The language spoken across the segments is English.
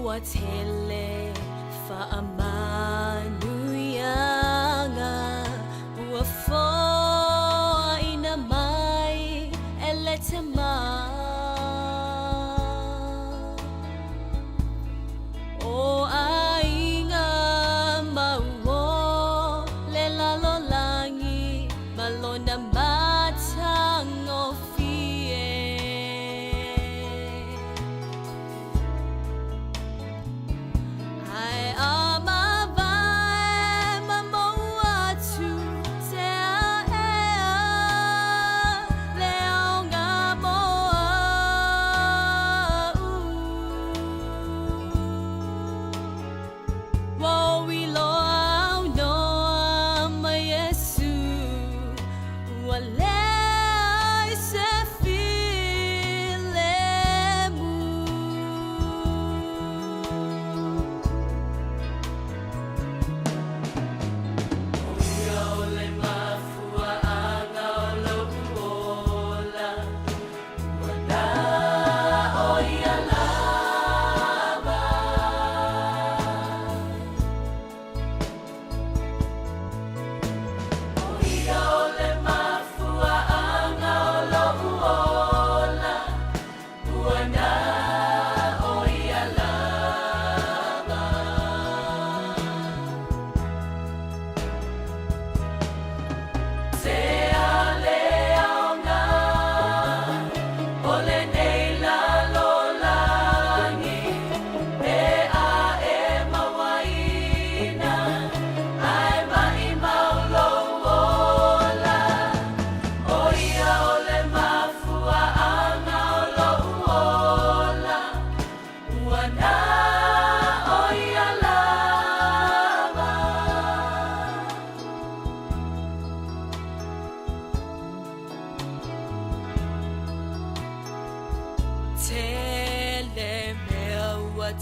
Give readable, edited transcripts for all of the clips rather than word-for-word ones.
tele fa amanu yanga uafo ina mai eletema o ainga mawo le la lo langi malona matango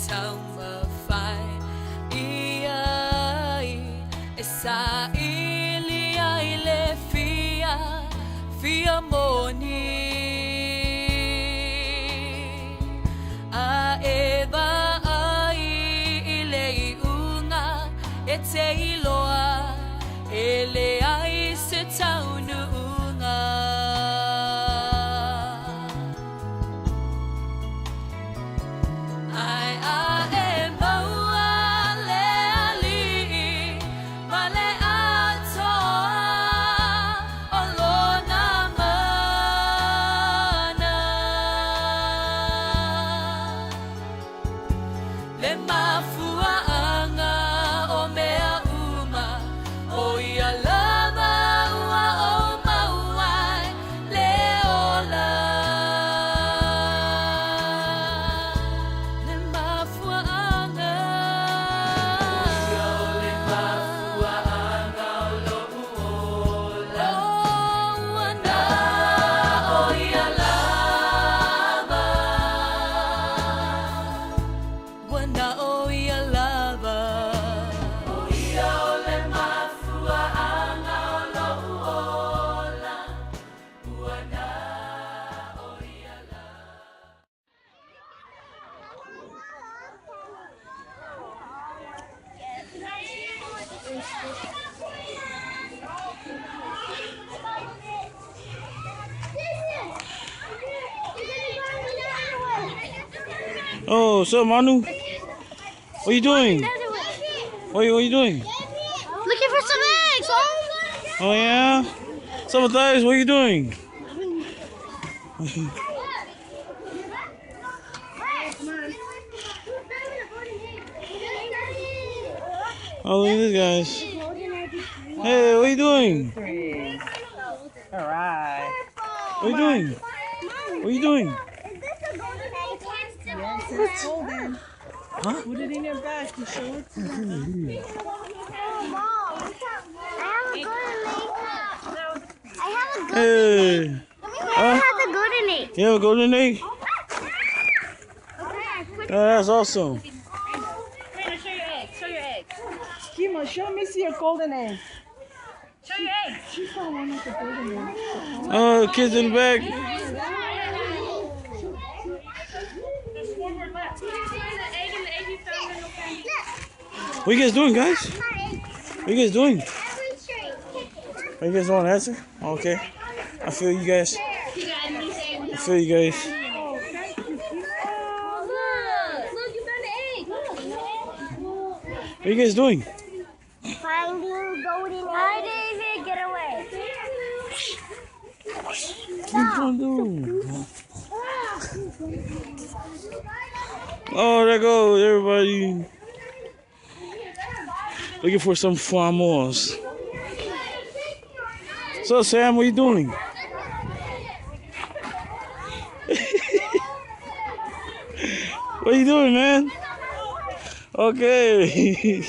Tama fai iai esa ilia ile fia moni a eva ai ile unga ete iloa ele ai se taunu unga Oh, what's up, Manu? What are you doing? What are you doing? Looking for some eggs, oh! Oh, yeah? So, Matthias, what are you doing? Oh, look at this, guys. Hey, what are you doing? All right. What are you doing? What are you doing? Yes, it's golden. Huh? Put it in your bag to show it to them. Hey. I have a golden egg. You have a golden egg? Oh, that's awesome. Kayla, show your egg. Show your egg. Kimo, show me your golden egg. Show your egg. She saw one with the golden egg. Oh, the kids in the back. There's one more left. Can you see the egg in the egg? What you guys doing, guys? What you guys doing? Every tree. Are you guys want to answer? Okay. I feel you guys. I feel you guys. Look, you found an egg. What are you guys doing? Finding golden eggs. Hi, David, get away. What you gonna do? Oh, there goes everybody. Looking for some famos. So, Sam, what are you doing? What are you doing, man? Okay.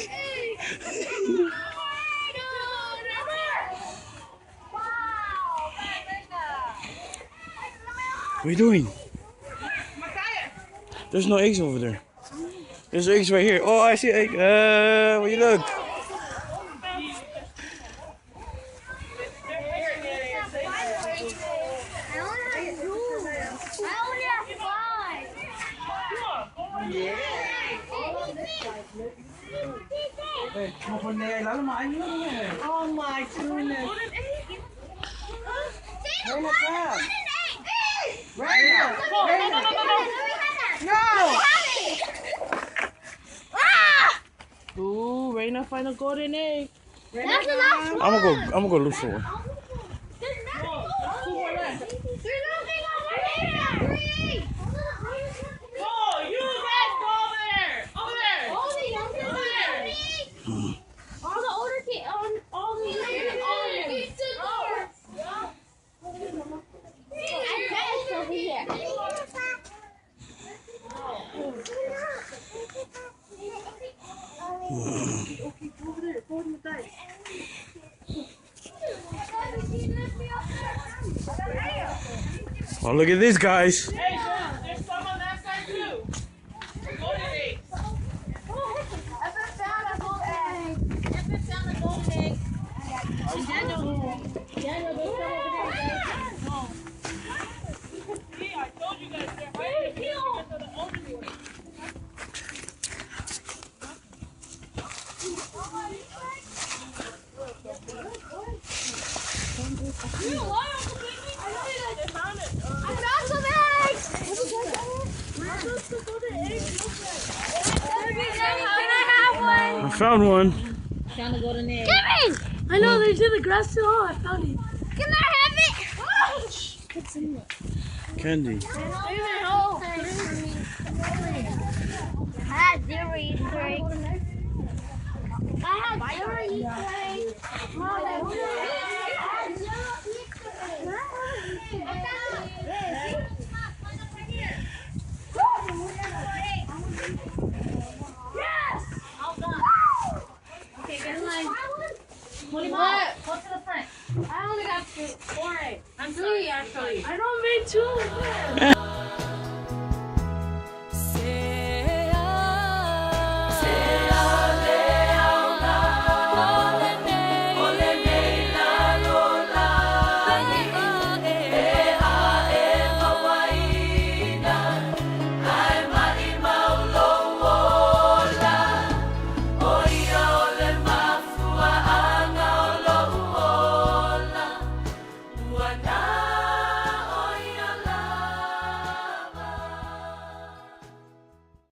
What are you doing? There's no eggs over there. There's eggs right here. Oh, I see an egg. Where you look? Oh my goodness. No. Ooh, Raina find a golden egg. That's the last one. I'm gonna go look for one. Oh, look at these guys. Hey, there's some on that side too. Golden eggs. Evan found a golden egg. Evan found a golden egg. See, I told you guys they're hiding because of the older ones. I found some eggs. Can I have one? I found one. Found a golden egg. Give me. I know they're in the grass too. Oh, I found it. Can I have it? Candy. I had zero Easter eggs. I had zero Easter eggs. Yes! Okay, get in line. What? Go to the front. I only got 4 eggs. I'm 3 actually. I don't make two.